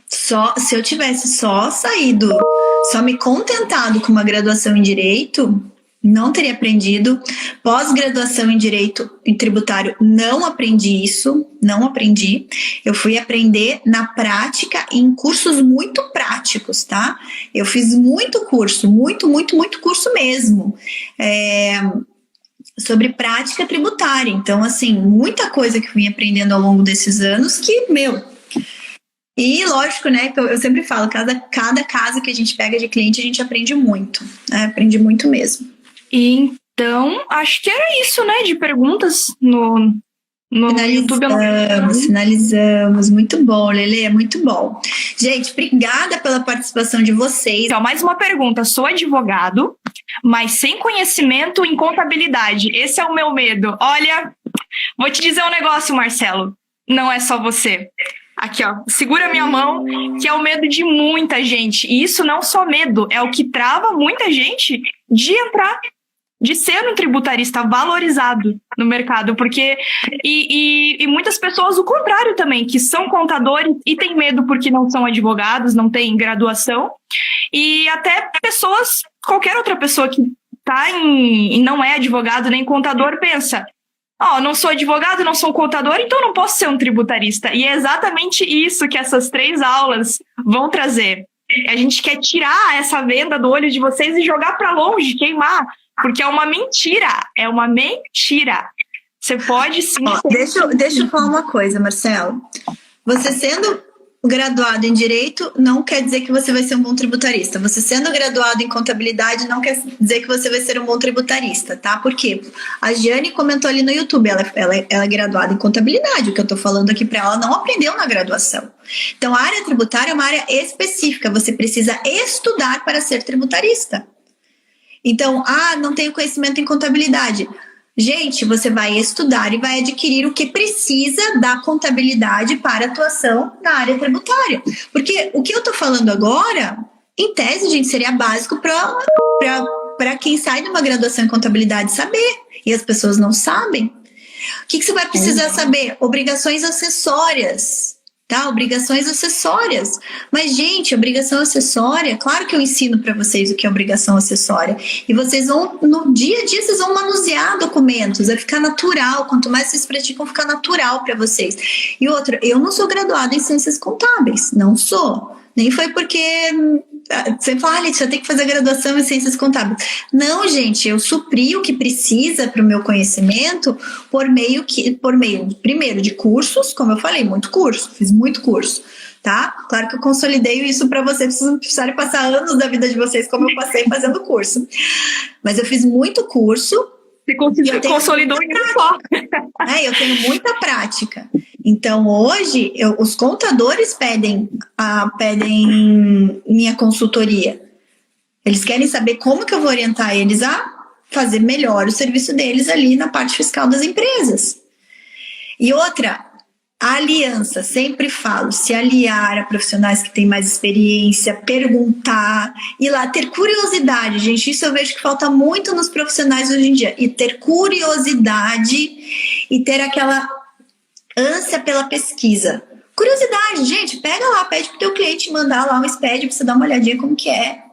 Se eu tivesse só me contentado com uma graduação em Direito, não teria aprendido. Pós-graduação em Direito em Tributário, não aprendi isso, não aprendi. Eu fui aprender na prática em cursos muito práticos, tá? Eu fiz muito curso, muito curso mesmo, sobre prática tributária. Então, assim, muita coisa que eu vim aprendendo ao longo desses anos que, E lógico, né, que eu sempre falo, cada caso que a gente pega de cliente, a gente aprende muito, né? Aprende muito mesmo.
Então, acho que era isso, né, de perguntas no YouTube.
Finalizamos. Muito bom, Lelê, muito bom. Gente, obrigada pela participação de vocês.
Então, mais uma pergunta. Sou advogado, mas sem conhecimento em contabilidade. Esse é o meu medo. Olha, vou te dizer um negócio, Marcelo. Não é só você. Aqui, ó, segura minha mão, que é o medo de muita gente. E isso não só medo, é o que trava muita gente de entrar, de ser um tributarista valorizado no mercado, porque e muitas pessoas o contrário também, que são contadores e têm medo porque não são advogados, não têm graduação, e até pessoas, qualquer outra pessoa que tá e não é advogado nem contador pensa, não sou advogado, não sou contador, então não posso ser um tributarista. E é exatamente isso que essas 3 aulas vão trazer. A gente quer tirar essa venda do olho de vocês e jogar para longe, queimar, porque é uma mentira, Você pode sim...
Deixa eu falar uma coisa, Marcelo. Você sendo graduado em Direito não quer dizer que você vai ser um bom tributarista. Você sendo graduado em Contabilidade não quer dizer que você vai ser um bom tributarista, tá? Por quê? A Giane comentou ali no YouTube, ela é graduada em Contabilidade, o que eu tô falando aqui para ela não aprendeu na graduação. Então, a área tributária é uma área específica, você precisa estudar para ser tributarista. Então, não tenho conhecimento em contabilidade. Gente, você vai estudar e vai adquirir o que precisa da contabilidade para atuação na área tributária. Porque o que eu estou falando agora, em tese, gente, seria básico para quem sai de uma graduação em contabilidade saber. E as pessoas não sabem. O que você vai precisar saber? Obrigações acessórias. Tá? Obrigações acessórias. Mas, gente, obrigação acessória, claro que eu ensino para vocês o que é obrigação acessória. E vocês vão, no dia a dia, vocês vão manusear documentos, vai ficar natural. Quanto mais vocês praticam, fica natural para vocês. E outra, eu não sou graduada em ciências contábeis, não sou. Nem foi porque Você fala, Letícia, eu tenho que fazer graduação em ciências contábeis. Não, gente, eu supri o que precisa para o meu conhecimento por meio, primeiro, de cursos, como eu falei, fiz muito curso, tá? Claro que eu consolidei isso para vocês, vocês não precisarem passar anos da vida de vocês como eu passei fazendo curso. Mas eu fiz muito curso.
Você consolidou em um só.
Eu tenho muita prática. Então, hoje, os contadores pedem minha consultoria. Eles querem saber como que eu vou orientar eles a fazer melhor o serviço deles ali na parte fiscal das empresas. E outra, a aliança, sempre falo, se aliar a profissionais que têm mais experiência, perguntar, ir lá, ter curiosidade, gente, isso eu vejo que falta muito nos profissionais hoje em dia, e ter curiosidade e ter aquela ânsia pela pesquisa. Curiosidade, gente, pega lá, pede pro teu cliente mandar lá um SPED pra você dar uma olhadinha como que é.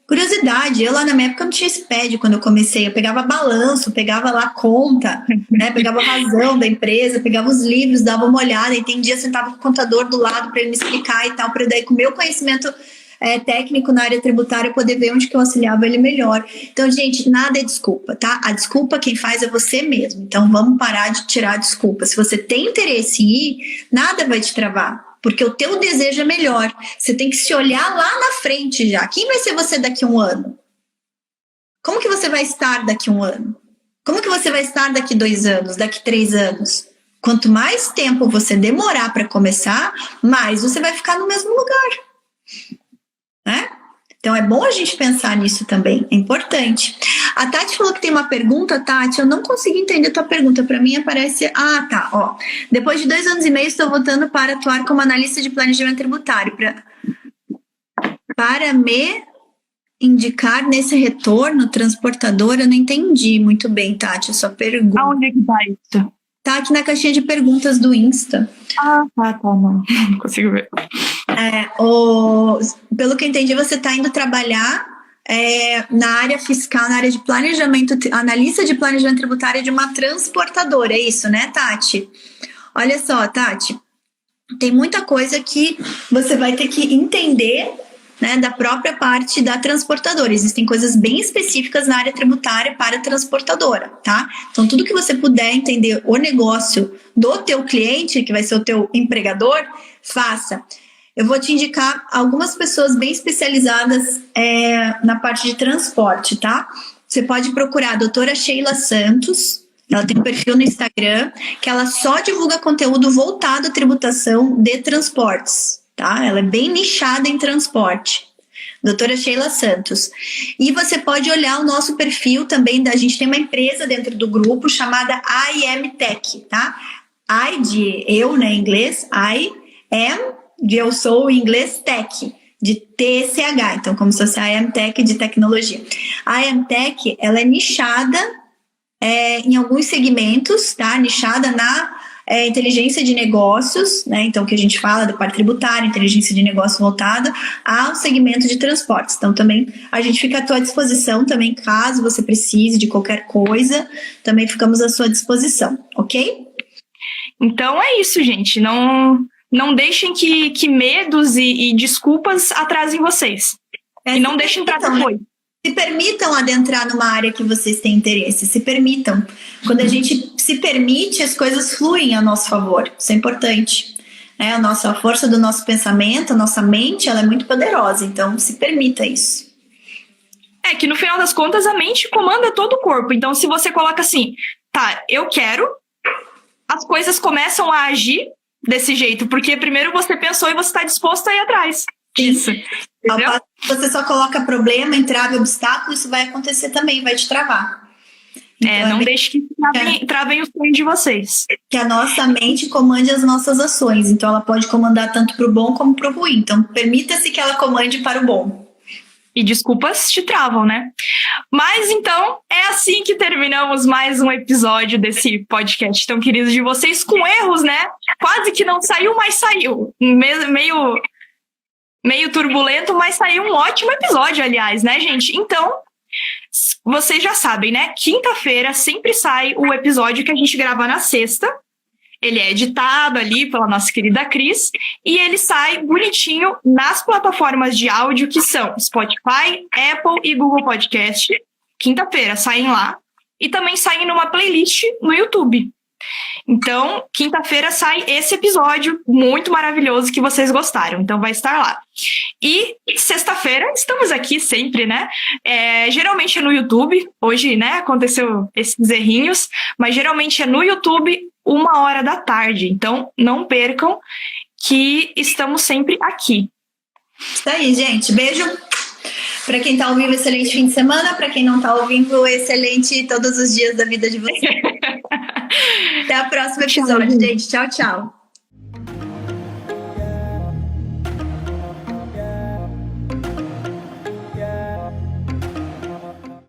Curiosidade, eu lá na minha época não tinha SPED quando eu comecei, eu pegava balanço, pegava lá conta, né, pegava razão da empresa, pegava os livros, dava uma olhada, entendia, sentava com o contador do lado para ele me explicar e tal, para daí com o meu conhecimento técnico na área tributária poder ver onde que eu auxiliava ele melhor. Então, gente, nada é desculpa, tá? A desculpa quem faz é você mesmo, então vamos parar de tirar desculpa. Se você tem interesse em ir, nada vai te travar. Porque o teu desejo é melhor. Você tem que se olhar lá na frente já. Quem vai ser você daqui a um ano? Como que você vai estar daqui a um ano? Como que você vai estar daqui 2 anos, daqui 3 anos? Quanto mais tempo você demorar para começar, mais você vai ficar no mesmo lugar. Né? Então é bom a gente pensar nisso também, é importante. A Tati falou que tem uma pergunta, Tati, eu não consegui entender a tua pergunta, para mim aparece, depois de 2 anos e meio estou voltando para atuar como analista de planejamento tributário, para me indicar nesse retorno transportador, eu não entendi muito bem, Tati, a sua pergunta.
Aonde é que tá isso?
Tá aqui na caixinha de perguntas do Insta.
Não consigo ver.
Pelo que eu entendi, você está indo trabalhar na área fiscal, na área de planejamento, analista de planejamento tributário de uma transportadora, é isso, né, Tati? Olha só, Tati, tem muita coisa que você vai ter que entender, né, da própria parte da transportadora. Existem coisas bem específicas na área tributária para a transportadora, tá? Então, tudo que você puder entender o negócio do teu cliente, que vai ser o teu empregador, faça. Eu vou te indicar algumas pessoas bem especializadas na parte de transporte, tá? Você pode procurar a doutora Sheila Santos, ela tem um perfil no Instagram, que ela só divulga conteúdo voltado à tributação de transportes, tá? Ela é bem nichada em transporte. Doutora Sheila Santos. E você pode olhar o nosso perfil também, a gente tem uma empresa dentro do grupo chamada IMTech, tá? I de eu, né, em inglês, I am de eu sou em inglês tech, de TCH, então como se fosse a IMTech de tecnologia. A IMTech, ela é nichada em alguns segmentos, tá? Nichada na inteligência de negócios, né? Então que a gente fala da parte tributária, inteligência de negócio voltada ao segmento de transportes. Então também a gente fica à tua disposição também, caso você precise de qualquer coisa, também ficamos à sua disposição, ok?
Então é isso, gente, não deixem que medos e desculpas atrasem vocês. E não deixem entrar depois.
Se permitam adentrar numa área que vocês têm interesse. Se permitam. Quando a gente se permite, as coisas fluem a nosso favor. Isso é importante. A força do nosso pensamento, a nossa mente, ela é muito poderosa. Então, se permita isso.
É que no final das contas, a mente comanda todo o corpo. Então, se você coloca assim, tá, eu quero, as coisas começam a agir desse jeito, porque primeiro você pensou e você está disposto a ir atrás disso.
Você só coloca problema, entrave, obstáculo, isso vai acontecer também, vai te travar. Então,
não deixe que travem os sonhos de vocês.
Que a nossa mente comande as nossas ações, então ela pode comandar tanto para o bom como para o ruim, então permita-se que ela comande para o bom.
E desculpas te travam, né? Mas então, é assim que terminamos mais um episódio desse podcast tão querido de vocês, com erros, né? Quase que não saiu, mas saiu. Meio turbulento, mas saiu um ótimo episódio, aliás, né, gente? Então, vocês já sabem, né? Quinta-feira sempre sai o episódio que a gente grava na sexta. Ele é editado ali pela nossa querida Cris e ele sai bonitinho nas plataformas de áudio que são Spotify, Apple e Google Podcast. Quinta-feira saem lá e também saem numa playlist no YouTube. Então, quinta-feira sai esse episódio muito maravilhoso que vocês gostaram. Então, vai estar lá. E sexta-feira, estamos aqui sempre, né? Geralmente é no YouTube. Hoje, né, aconteceu esses errinhos. Mas geralmente é no YouTube, 13h. Então, não percam que estamos sempre aqui.
Isso aí, gente. Beijo. Para quem tá ouvindo, excelente fim de semana. Para quem não tá ouvindo, excelente todos os dias da vida de vocês. Até o próximo episódio, gente. Tchau, tchau.